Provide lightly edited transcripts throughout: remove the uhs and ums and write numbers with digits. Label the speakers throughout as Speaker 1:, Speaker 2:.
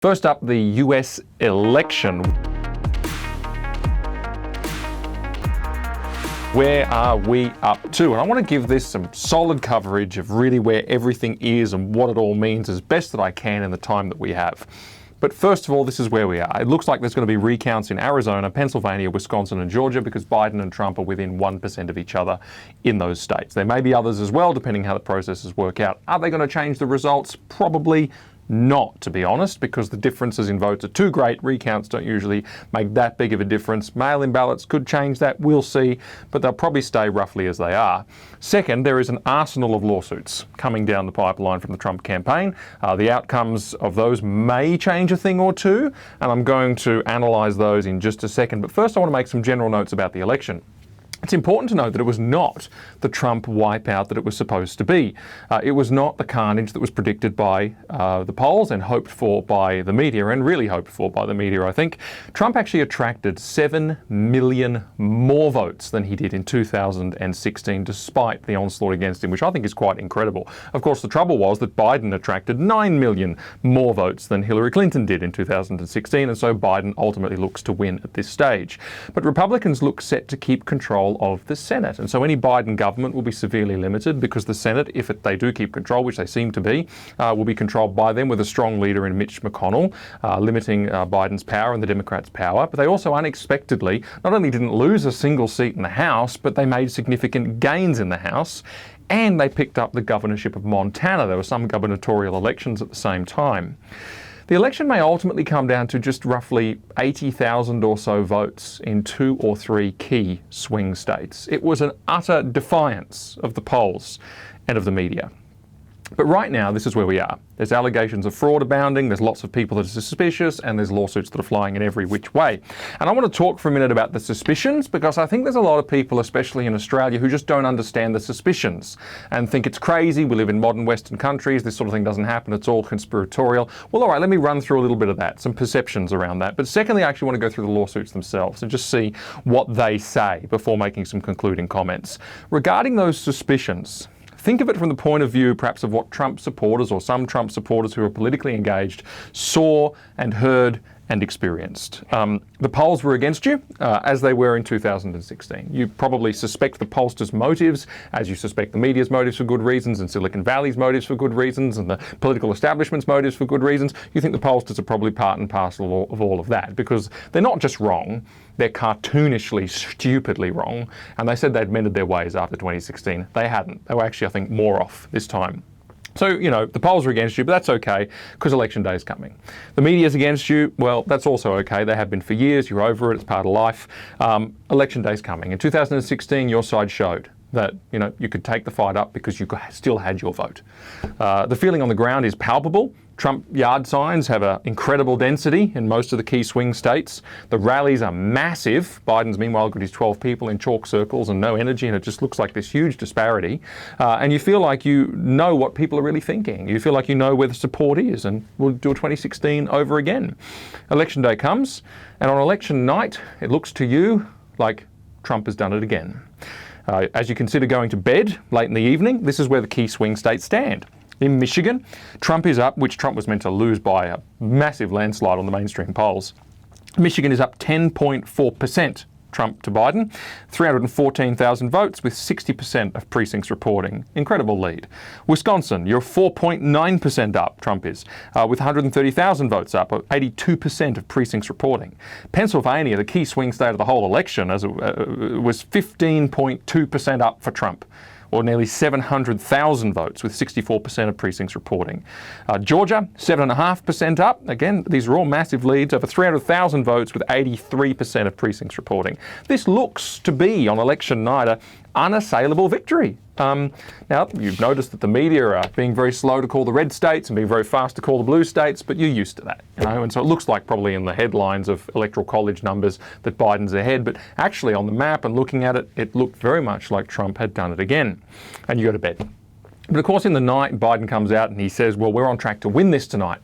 Speaker 1: First up, the US election. Where are we up to? And I want to give this some solid coverage of really where everything is and what it all means as best that I can in the time that we have. But first of all, this is where we are. It looks like there's going to be recounts in Arizona, Pennsylvania, Wisconsin and Georgia because Biden and Trump are within 1% of each other in those states. There may be others as well, depending how the processes work out. Are they going to change the results? Probably not, to be honest, because the differences in votes are too great. Recounts don't usually make that big of a difference. Mail-in ballots could change that, we'll see, but they'll probably stay roughly as they are. Second, there is an arsenal of lawsuits coming down the pipeline from the Trump campaign. The outcomes of those may change a thing or two, and I'm going to analyse those in just a second. But first I want to make some general notes about the election. It's important to note that it was not the Trump wipeout that it was supposed to be. It was not the carnage that was predicted by the polls and hoped for by the media, and really hoped for by the media, I think. Trump actually attracted 7 million more votes than he did in 2016, despite the onslaught against him, which I think is quite incredible. Of course, the trouble was that Biden attracted 9 million more votes than Hillary Clinton did in 2016, and so Biden ultimately looks to win at this stage. But Republicans look set to keep control of the Senate. And so any Biden government will be severely limited because the Senate, if they do keep control, which they seem to be, will be controlled by them with a strong leader in Mitch McConnell, limiting Biden's power and the Democrats' power. But they also unexpectedly not only didn't lose a single seat in the House, but they made significant gains in the House. And they picked up the governorship of Montana. There were some gubernatorial elections at the same time. The election may ultimately come down to just roughly 80,000 or so votes in 2 or 3 key swing states. It was an utter defiance of the polls and of the media. But right now, this is where we are. There's allegations of fraud abounding, there's lots of people that are suspicious, and there's lawsuits that are flying in every which way. And I want to talk for a minute about the suspicions, because I think there's a lot of people, especially in Australia, who just don't understand the suspicions and think it's crazy, we live in modern Western countries, this sort of thing doesn't happen, it's all conspiratorial. Well, all right, let me run through a little bit of that, some perceptions around that. But secondly, I actually want to go through the lawsuits themselves and just see what they say before making some concluding comments. Regarding those suspicions, think of it from the point of view perhaps of what Trump supporters or some Trump supporters who are politically engaged saw and heard and experienced. The polls were against you, as they were in 2016. You probably suspect the pollsters' motives, as you suspect the media's motives for good reasons, and Silicon Valley's motives for good reasons, and the political establishment's motives for good reasons. You think the pollsters are probably part and parcel of all of that, because they're not just wrong, they're cartoonishly, stupidly wrong, and they said they'd mended their ways after 2016. They hadn't. They were actually, I think, more off this time. So, you know, the polls are against you, but that's okay, because election day is coming. The media's against you, well, that's also okay. They have been for years. You're over it. It's part of life. Election day's coming. In 2016, your side showed that, you know, you could take the fight up because you still had your vote. The feeling on the ground is palpable. Trump yard signs have an incredible density in most of the key swing states. The rallies are massive. Biden's meanwhile got his 12 people in chalk circles and no energy, and it just looks like this huge disparity. And you feel like you know what people are really thinking. You feel like you know where the support is, and we'll do a 2016 over again. Election day comes, and on election night, it looks to you like Trump has done it again. As you consider going to bed late in the evening, this is where the key swing states stand. In Michigan, Trump is up, which Trump was meant to lose by a massive landslide on the mainstream polls. Michigan is up 10.4%. Trump to Biden, 314,000 votes with 60% of precincts reporting. Incredible lead. Wisconsin, you're 4.9% up, Trump is, with 130,000 votes up, 82% of precincts reporting. Pennsylvania, the key swing state of the whole election, was 15.2% up for Trump, or nearly 700,000 votes with 64% of precincts reporting. Georgia, 7.5% up. Again, these are all massive leads, over 300,000 votes with 83% of precincts reporting. This looks to be, on election night, an unassailable victory. Now, you've noticed that the media are being very slow to call the red states and being very fast to call the blue states, but you're used to that, you know, and so it looks like probably in the headlines of Electoral College numbers that Biden's ahead, but actually on the map and looking at it, it looked very much like Trump had done it again. And you go to bed. But of course in the night, Biden comes out and he says, well, we're on track to win this tonight.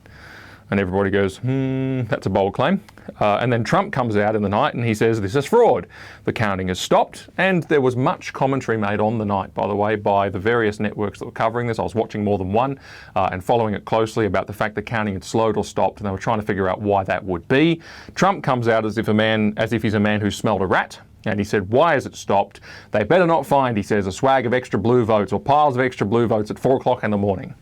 Speaker 1: And everybody goes, that's a bold claim. And then Trump comes out in the night and he says, this is fraud. The counting has stopped. And there was much commentary made on the night, by the way, by the various networks that were covering this. I was watching more than one and following it closely about the fact that counting had slowed or stopped, and they were trying to figure out why that would be. Trump comes out as if he's a man who smelled a rat. And he said, why has it stopped? They better not find, he says, a swag of extra blue votes or piles of extra blue votes at 4 o'clock in the morning.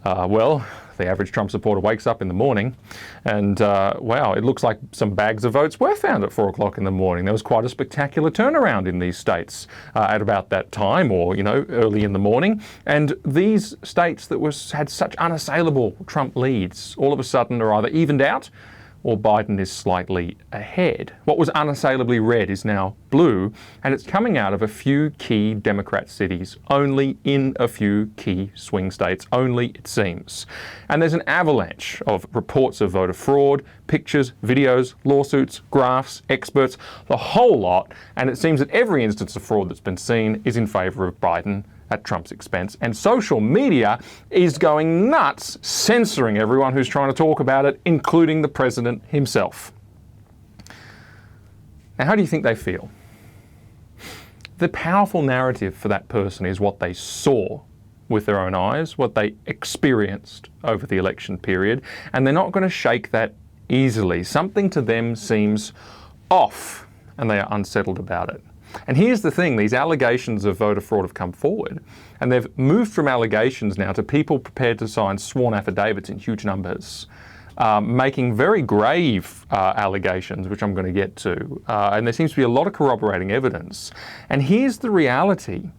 Speaker 1: Well, the average Trump supporter wakes up in the morning and, wow, it looks like some bags of votes were found at 4 o'clock in the morning. There was quite a spectacular turnaround in these states at about that time, or, early in the morning. And these states that had such unassailable Trump leads all of a sudden are either evened out or Biden is slightly ahead. What was unassailably red is now blue, and it's coming out of a few key Democrat cities, only in a few key swing states, only it seems. And there's an avalanche of reports of voter fraud, pictures, videos, lawsuits, graphs, experts, the whole lot, and it seems that every instance of fraud that's been seen is in favour of Biden at Trump's expense, and social media is going nuts, censoring everyone who's trying to talk about it, including the president himself. Now, how do you think they feel? The powerful narrative for that person is what they saw with their own eyes, what they experienced over the election period, and they're not going to shake that easily. Something to them seems off, and they are unsettled about it. And here's the thing, these allegations of voter fraud have come forward, and they've moved from allegations now to people prepared to sign sworn affidavits in huge numbers, making very grave allegations, which I'm going to get to. And there seems to be a lot of corroborating evidence. And here's the reality.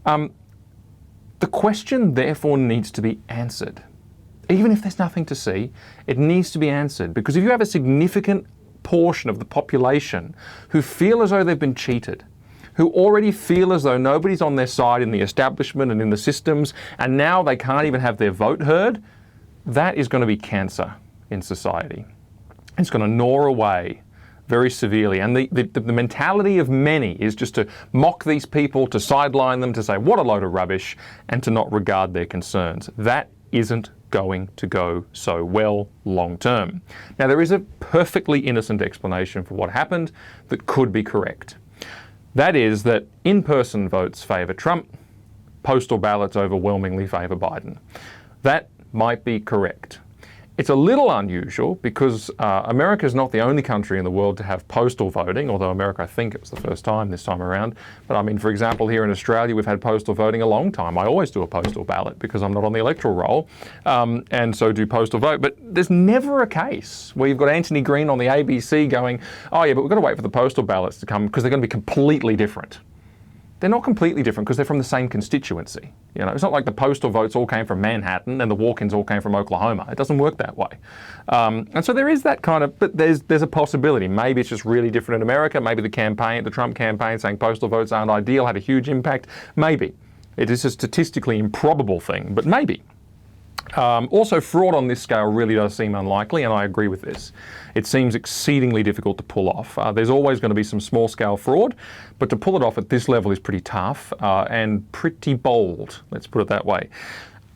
Speaker 1: The question, therefore, needs to be answered. Even if there's nothing to see, it needs to be answered. Because if you have a significant portion of the population who feel as though they've been cheated, who already feel as though nobody's on their side in the establishment and in the systems, and now they can't even have their vote heard, that is going to be cancer in society. It's going to gnaw away very severely. And the mentality of many is just to mock these people, to sideline them, to say, what a load of rubbish, and to not regard their concerns. That isn't going to go so well long term. Now, there is a perfectly innocent explanation for what happened that could be correct. That is that in-person votes favour Trump, postal ballots overwhelmingly favour Biden. That might be correct. It's a little unusual because America is not the only country in the world to have postal voting, although America, I think it was the first time this time around. But I mean, for example, here in Australia, we've had postal voting a long time. I always do a postal ballot because I'm not on the electoral roll, and so do postal vote. But there's never a case where you've got Anthony Green on the ABC going, oh yeah, but we've got to wait for the postal ballots to come because they're going to be completely different. They're not completely different because they're from the same constituency. It's not like the postal votes all came from Manhattan and the walk-ins all came from Oklahoma. It doesn't work that way. And so there is that kind of, but there's a possibility. Maybe it's just really different in America. Maybe the Trump campaign saying postal votes aren't ideal had a huge impact. Maybe. It is a statistically improbable thing, but maybe. Also, fraud on this scale really does seem unlikely, and I agree with this. It seems exceedingly difficult to pull off. There's always going to be some small-scale fraud, but to pull it off at this level is pretty tough and pretty bold, let's put it that way.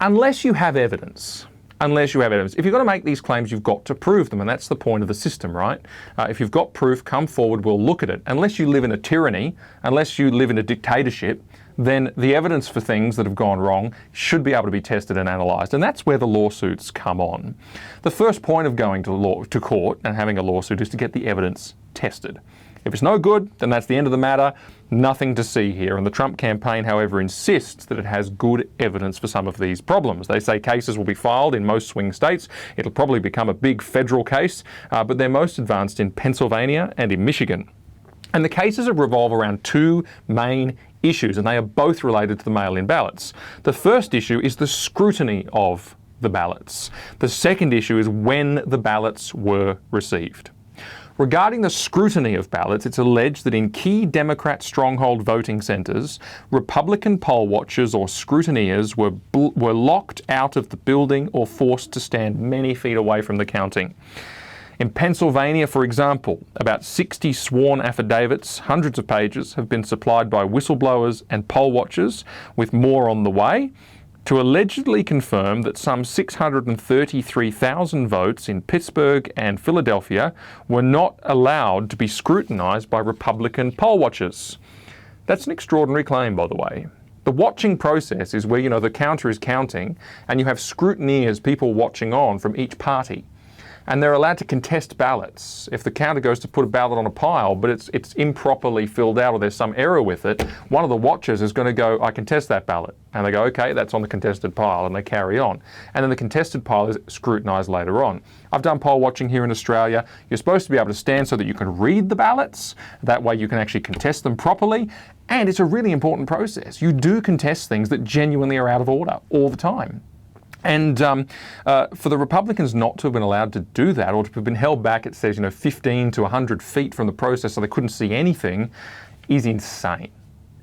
Speaker 1: Unless you have evidence. If you're going to make these claims, you've got to prove them, and that's the point of the system, right? If you've got proof, come forward, we'll look at it. Unless you live in a tyranny, unless you live in a dictatorship, then the evidence for things that have gone wrong should be able to be tested and analysed, and that's where the lawsuits come on. The first point of going to court and having a lawsuit is to get the evidence tested. If it's no good, then that's the end of the matter. Nothing to see here. And the Trump campaign, however, insists that it has good evidence for some of these problems. They say cases will be filed in most swing states. It'll probably become a big federal case, but they're most advanced in Pennsylvania and in Michigan. And the cases revolve around two main issues, and they are both related to the mail-in ballots. The first issue is the scrutiny of the ballots. The second issue is when the ballots were received. Regarding the scrutiny of ballots, it's alleged that in key Democrat stronghold voting centres, Republican poll watchers or scrutineers were locked out of the building or forced to stand many feet away from the counting. In Pennsylvania, for example, about 60 sworn affidavits, hundreds of pages, have been supplied by whistleblowers and poll watchers, with more on the way. to allegedly confirm that some 633,000 votes in Pittsburgh and Philadelphia were not allowed to be scrutinised by Republican poll watchers. That's an extraordinary claim, by the way. The watching process is where, the counter is counting and you have scrutineers, people watching on from each party. And they're allowed to contest ballots. If the counter goes to put a ballot on a pile, but it's improperly filled out or there's some error with it, one of the watchers is going to go, I contest that ballot. And they go, okay, that's on the contested pile, and they carry on. And then the contested pile is scrutinised later on. I've done poll watching here in Australia. You're supposed to be able to stand so that you can read the ballots. That way you can actually contest them properly. And it's a really important process. You do contest things that genuinely are out of order all the time. And for the Republicans not to have been allowed to do that, or to have been held back, it says, 15 to 100 feet from the process so they couldn't see anything, is insane.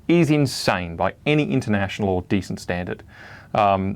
Speaker 1: Is insane by any international or decent standard.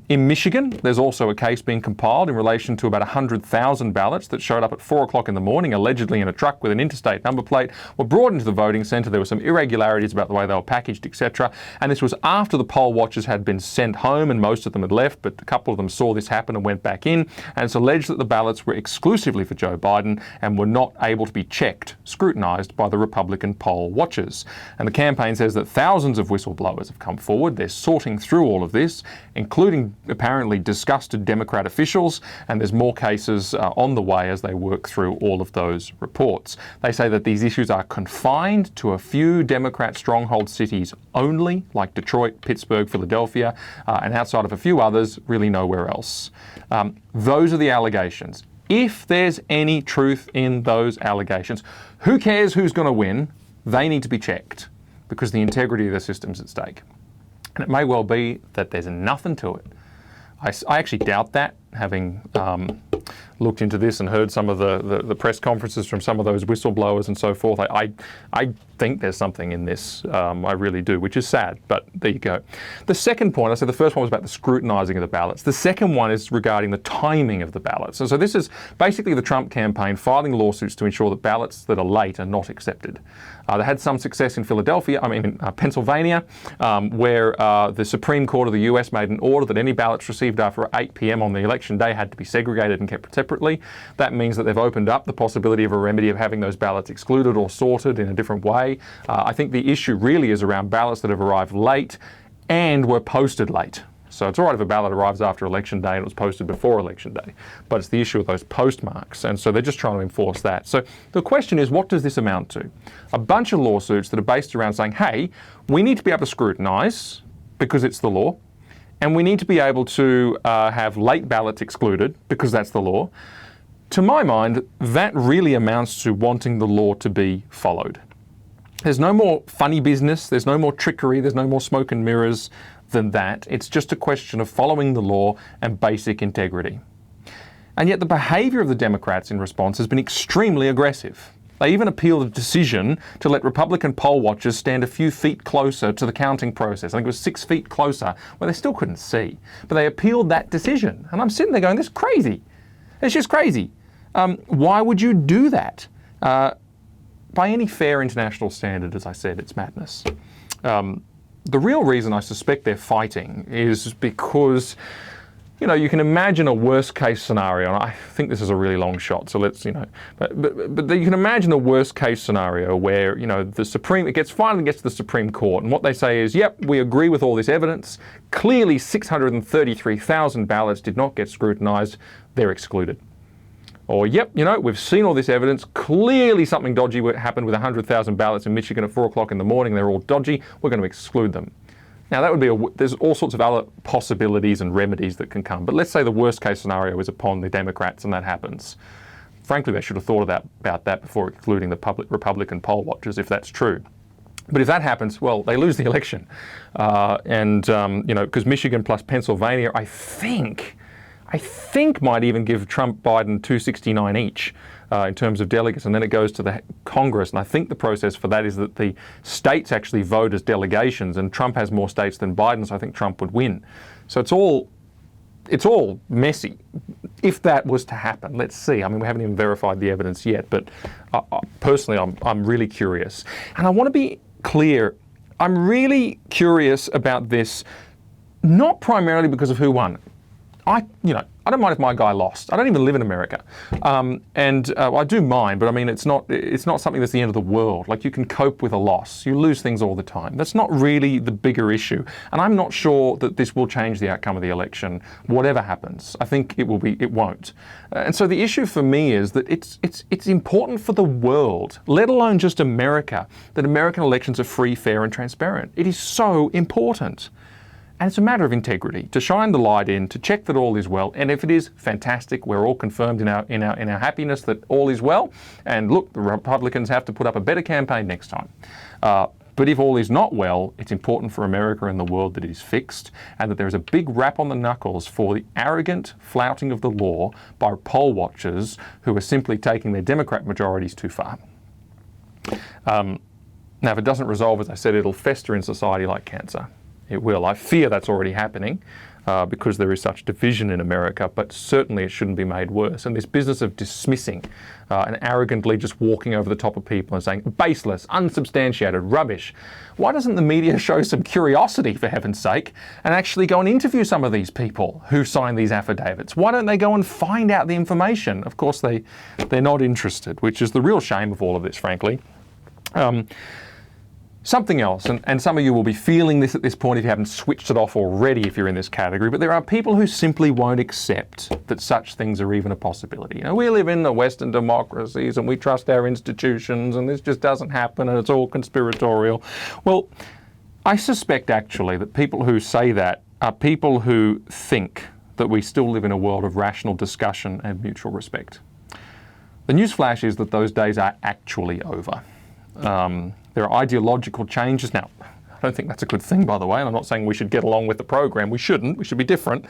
Speaker 1: In Michigan, there's also a case being compiled in relation to about 100,000 ballots that showed up at 4 o'clock in the morning, allegedly in a truck with an interstate number plate, were brought into the voting centre. There were some irregularities about the way they were packaged, etc. And this was after the poll watchers had been sent home and most of them had left, but a couple of them saw this happen and went back in. And it's alleged that the ballots were exclusively for Joe Biden and were not able to be checked, scrutinised by the Republican poll watchers. And the campaign says that thousands of whistleblowers have come forward. They're sorting through all of this, including apparently disgusted Democrat officials, and there's more cases on the way as they work through all of those reports. They say that these issues are confined to a few Democrat stronghold cities only, like Detroit, Pittsburgh, Philadelphia, and outside of a few others, really nowhere else. Those are the allegations. If there's any truth in those allegations, who cares who's going to win? They need to be checked because the integrity of the system's at stake. And it may well be that there's nothing to it. I actually doubt that, having looked into this and heard some of the press conferences from some of those whistleblowers and so forth. I think there's something in this. I really do, which is sad, but there you go. The second point, I said the first one was about the scrutinising of the ballots. The second one is regarding the timing of the ballots. And so this is basically the Trump campaign filing lawsuits to ensure that ballots that are late are not accepted. They had some success in Pennsylvania, where the Supreme Court of the US made an order that any ballots received after 8 p.m. on the election day had to be segregated and kept separately. That means that they've opened up the possibility of a remedy of having those ballots excluded or sorted in a different way. I think the issue really is around ballots that have arrived late and were posted late. So it's all right if a ballot arrives after Election Day and it was posted before Election Day, but it's the issue of those postmarks, and so they're just trying to enforce that. So the question is, what does this amount to? A bunch of lawsuits that are based around saying, hey, we need to be able to scrutinise because it's the law, and we need to be able to have late ballots excluded because that's the law. To my mind, that really amounts to wanting the law to be followed. There's no more funny business, there's no more trickery, there's no more smoke and mirrors than that. It's just a question of following the law and basic integrity. And yet the behaviour of the Democrats in response has been extremely aggressive. They even appealed a decision to let Republican poll watchers stand a few feet closer to the counting process. I think it was 6 feet closer, where they still couldn't see. But they appealed that decision. And I'm sitting there going, this is crazy. It's just crazy. Why would you do that? By any fair international standard, as I said, it's madness. The real reason I suspect they're fighting is because, you can imagine a worst case scenario, and I think this is a really long shot, so let's, but you can imagine a worst case scenario where, it finally gets to the Supreme Court, and what they say is, yep, we agree with all this evidence. Clearly 633,000 ballots did not get scrutinised, they're excluded. Or, yep, we've seen all this evidence. Clearly something dodgy happened with 100,000 ballots in Michigan at 4 o'clock in the morning. They're all dodgy. We're going to exclude them. Now, that would be there's all sorts of other possibilities and remedies that can come. But let's say the worst case scenario is upon the Democrats and that happens. Frankly, they should have thought about that before excluding the Republican poll watchers, if that's true. But if that happens, well, they lose the election. Because Michigan plus Pennsylvania, I think might even give Trump-Biden 269 each in terms of delegates, and then it goes to the Congress. And I think the process for that is that the states actually vote as delegations, and Trump has more states than Biden, so I think Trump would win. So it's all messy. If that was to happen, let's see. I mean, we haven't even verified the evidence yet, but personally, I'm really curious. And I want to be clear, I'm really curious about this Not primarily because of who won. I don't mind if my guy lost. I don't even live in America, I do mind, but I mean, it's not something that's the end of the world. Like, you can cope with a loss. You lose things all the time. That's not really the bigger issue, and I'm not sure that this will change the outcome of the election. Whatever happens, I think it won't. And so the issue for me is that it's important for the world, let alone just America, that American elections are free, fair, and transparent. It is so important. And it's a matter of integrity, to shine the light in, to check that all is well. And if it is, fantastic. We're all confirmed in our happiness that all is well. And look, the Republicans have to put up a better campaign next time. But if all is not well, it's important for America and the world that it is fixed, and that there is a big rap on the knuckles for the arrogant flouting of the law by poll watchers who are simply taking their Democrat majorities too far. Now, if it doesn't resolve, as I said, it'll fester in society like cancer. It will. I fear that's already happening because there is such division in America, but certainly it shouldn't be made worse. And this business of dismissing and arrogantly just walking over the top of people and saying, baseless, unsubstantiated, rubbish. Why doesn't the media show some curiosity, for heaven's sake, and actually go and interview some of these people who signed these affidavits? Why don't they go and find out the information? Of course, they're not interested, which is the real shame of all of this, frankly. Something else, and some of you will be feeling this at this point if you haven't switched it off already if you're in this category, but there are people who simply won't accept that such things are even a possibility. You know, we live in the Western democracies and we trust our institutions and this just doesn't happen and it's all conspiratorial. Well, I suspect actually that people who say that are people who think that we still live in a world of rational discussion and mutual respect. The newsflash is that those days are actually over. There are ideological changes. Now, I don't think that's a good thing, by the way, and I'm not saying we should get along with the program. We shouldn't. We should be different.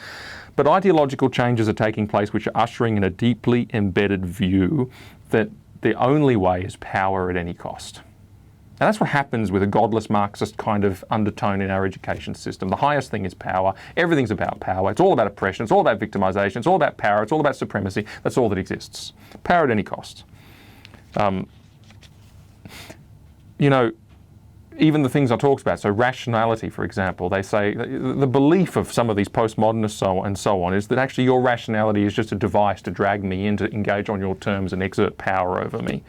Speaker 1: But ideological changes are taking place which are ushering in a deeply embedded view that the only way is power at any cost. And that's what happens with a godless Marxist kind of undertone in our education system. The highest thing is power. Everything's about power. It's all about oppression. It's all about victimization. It's all about power. It's all about supremacy. That's all that exists. Power at any cost. You know, even the things I talked about, so rationality, for example, they say the belief of some of these postmodernists and so on is that actually your rationality is just a device to drag me in to engage on your terms and exert power over me.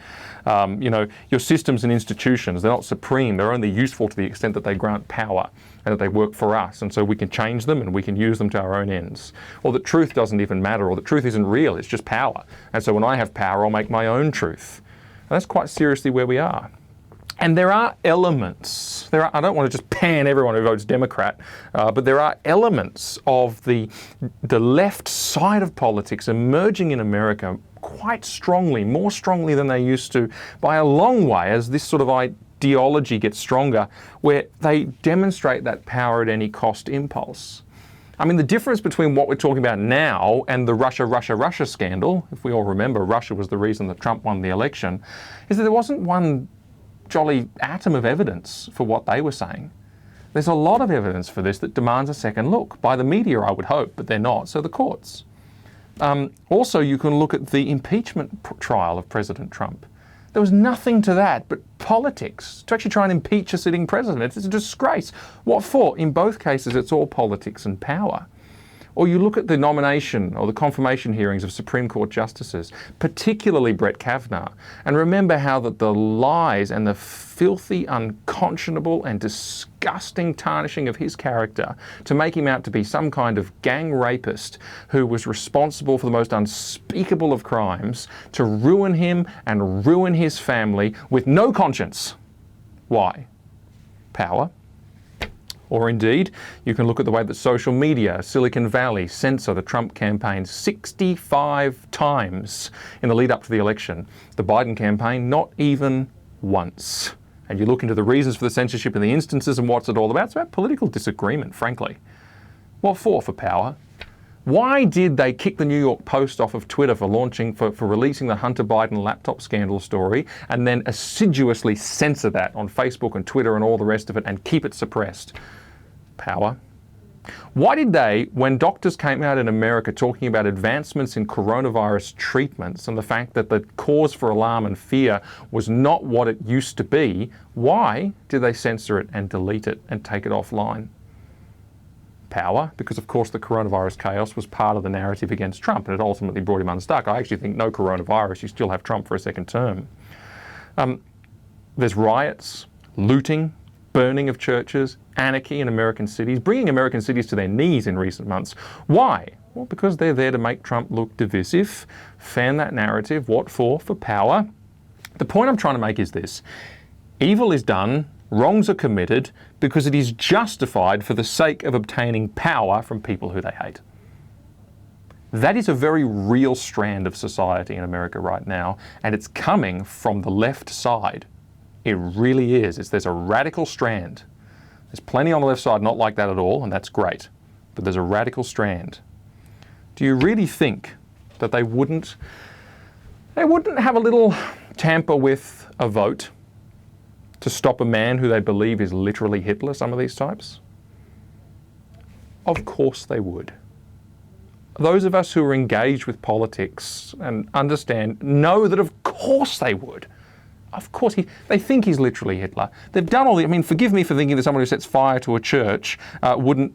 Speaker 1: You know, your systems and institutions, they're not supreme, they're only useful to the extent that they grant power and that they work for us, and so we can change them and we can use them to our own ends. Or that truth doesn't even matter, or that truth isn't real, it's just power. And so when I have power, I'll make my own truth. And that's quite seriously where we are. And there are elements, I don't want to just pan everyone who votes Democrat, but there are elements of the left side of politics emerging in America quite strongly, more strongly than they used to by a long way as this sort of ideology gets stronger, where they demonstrate that power at any cost impulse. I mean, the difference between what we're talking about now and the Russia scandal, if we all remember, Russia was the reason that Trump won the election, is that there wasn't one jolly atom of evidence for what they were saying. There's a lot of evidence for this that demands a second look, by the media I would hope, but they're not, so the courts. Also, you can look at the impeachment trial of President Trump. There was nothing to that but politics, to actually try and impeach a sitting president. It's a disgrace. What for? In both cases, it's all politics and power. Or you look at the nomination or the confirmation hearings of Supreme Court justices, particularly Brett Kavanaugh, and remember how that the lies and the filthy, unconscionable and disgusting tarnishing of his character to make him out to be some kind of gang rapist who was responsible for the most unspeakable of crimes, to ruin him and ruin his family with no conscience. Why? Power. Or indeed, you can look at the way that social media, Silicon Valley, censor the Trump campaign 65 times in the lead up to the election. The Biden campaign, not even once. And you look into the reasons for the censorship and the instances and what's it all about. It's about political disagreement, frankly. What for? For power. Why did they kick the New York Post off of Twitter for releasing the Hunter Biden laptop scandal story and then assiduously censor that on Facebook and Twitter and all the rest of it and keep it suppressed? Power. Why did they, when doctors came out in America talking about advancements in coronavirus treatments and the fact that the cause for alarm and fear was not what it used to be, why did they censor it and delete it and take it offline? power, because of course the coronavirus chaos was part of the narrative against Trump, and it ultimately brought him unstuck. I actually think no coronavirus, you still have Trump for a second term. There's riots, looting, burning of churches, anarchy in American cities, bringing American cities to their knees in recent months. Why? Well, because they're there to make Trump look divisive, fan that narrative. What for? For power. The point I'm trying to make is this. Evil is done, wrongs are committed, because it is justified for the sake of obtaining power from people who they hate. That is a very real strand of society in America right now, and it's coming from the left side. It really is. There's a radical strand. There's plenty on the left side not like that at all, and that's great. But there's a radical strand. Do you really think that they wouldn't have a little tamper with a vote to stop a man who they believe is literally Hitler, some of these types? Of course they would. Those of us who are engaged with politics and understand know that of course they would. Of course, they think he's literally Hitler. They've done all the, I mean, forgive me for thinking that someone who sets fire to a church wouldn't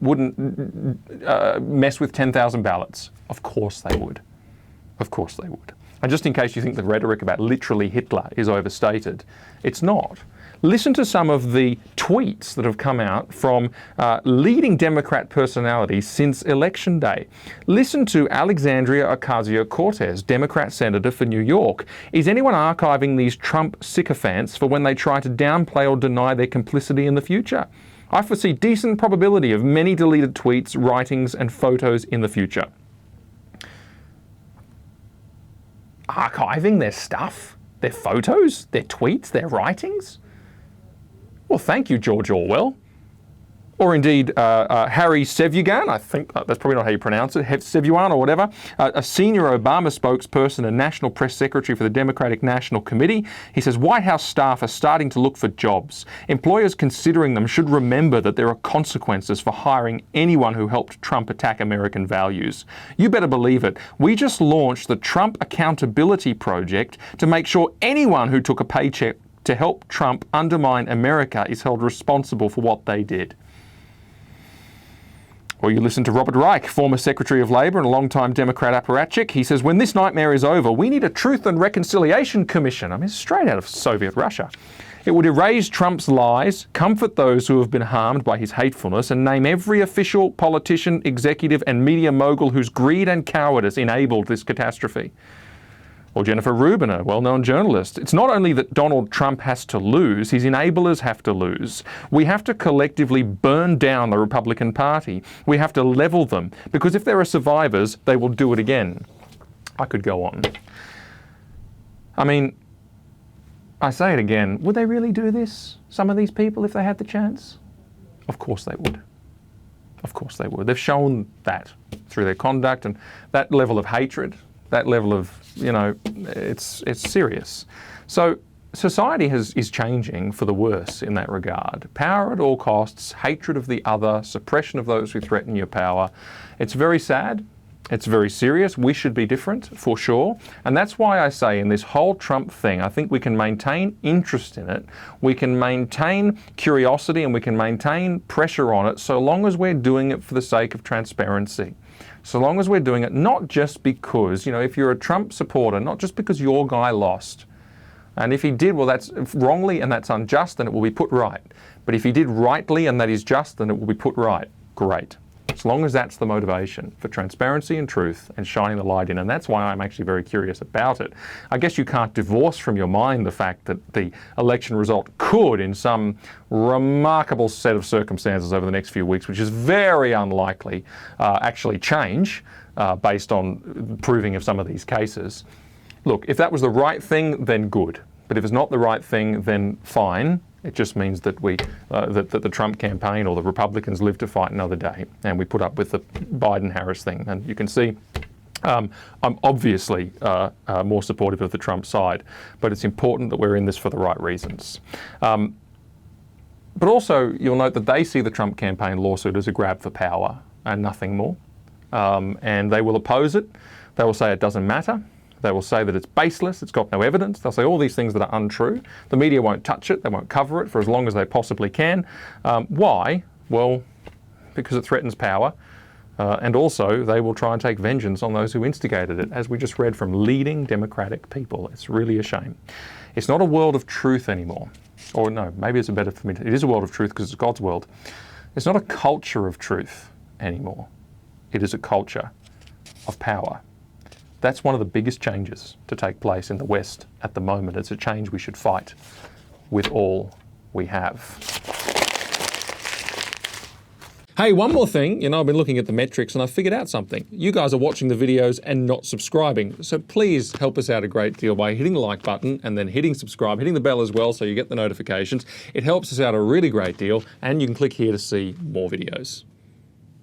Speaker 1: mess with 10,000 ballots. Of course they would. Of course they would. And just in case you think the rhetoric about literally Hitler is overstated, it's not. Listen to some of the tweets that have come out from leading Democrat personalities since Election Day. Listen to Alexandria Ocasio-Cortez, Democrat senator for New York. Is anyone archiving these Trump sycophants for when they try to downplay or deny their complicity in the future? I foresee decent probability of many deleted tweets, writings, and photos in the future. Archiving their stuff? Their photos? Their tweets? Their writings? Well, thank you, George Orwell. Or indeed, Harry Sevugan, I think that's probably not how you pronounce it, Sevuan or whatever, a senior Obama spokesperson and national press secretary for the Democratic National Committee. He says White House staff are starting to look for jobs. Employers considering them should remember that there are consequences for hiring anyone who helped Trump attack American values. You better believe it. We just launched the Trump Accountability Project to make sure anyone who took a paycheck to help Trump undermine America is held responsible for what they did. Or you listen to Robert Reich, former Secretary of Labor and a longtime Democrat apparatchik. He says, when this nightmare is over, we need a Truth and Reconciliation Commission. I mean, straight out of Soviet Russia. It would erase Trump's lies, comfort those who have been harmed by his hatefulness, and name every official, politician, executive, and media mogul whose greed and cowardice enabled this catastrophe. Or Jennifer Rubin, a well-known journalist. It's not only that Donald Trump has to lose, his enablers have to lose. We have to collectively burn down the Republican Party. We have to level them, because if there are survivors, they will do it again. I could go on. I mean, I say it again, would they really do this, some of these people, if they had the chance? Of course they would. Of course they would. They've shown that through their conduct, and that level of hatred, that level of, it's serious. So society is changing for the worse in that regard. Power at all costs, hatred of the other, suppression of those who threaten your power. It's very sad. It's very serious. We should be different, for sure. And that's why I say in this whole Trump thing, I think we can maintain interest in it. We can maintain curiosity and we can maintain pressure on it so long as we're doing it for the sake of transparency. So long as we're doing it not just because, if you're a Trump supporter, not just because your guy lost. And if he did, well, that's wrongly and that's unjust, then it will be put right. But if he did rightly and that is just, then it will be put right. Great. As long as that's the motivation for transparency and truth and shining the light in. And that's why I'm actually very curious about it. I guess you can't divorce from your mind the fact that the election result could, in some remarkable set of circumstances over the next few weeks, which is very unlikely, actually change based on proving of some of these cases. Look, if that was the right thing, then good. But if it's not the right thing, then fine. It just means that that the Trump campaign or the Republicans live to fight another day, and we put up with the Biden-Harris thing. And you can see I'm obviously more supportive of the Trump side, but it's important that we're in this for the right reasons. But also, you'll note that they see the Trump campaign lawsuit as a grab for power and nothing more. And they will oppose it. They will say it doesn't matter. They will say that it's baseless, it's got no evidence. They'll say all these things that are untrue. The media won't touch it, they won't cover it for as long as they possibly can. Why? Well, because it threatens power. And also, they will try and take vengeance on those who instigated it, as we just read from leading democratic people. It's really a shame. It's not a world of truth anymore. Or no, maybe it's better for me. It is a world of truth because it's God's world. It's not a culture of truth anymore. It is a culture of power. That's one of the biggest changes to take place in the West at the moment. It's a change we should fight with all we have. Hey, one more thing. You know, I've been looking at the metrics and I figured out something. You guys are watching the videos and not subscribing. So please help us out a great deal by hitting the like button and then hitting subscribe, hitting the bell as well so you get the notifications. It helps us out a really great deal, and you can click here to see more videos.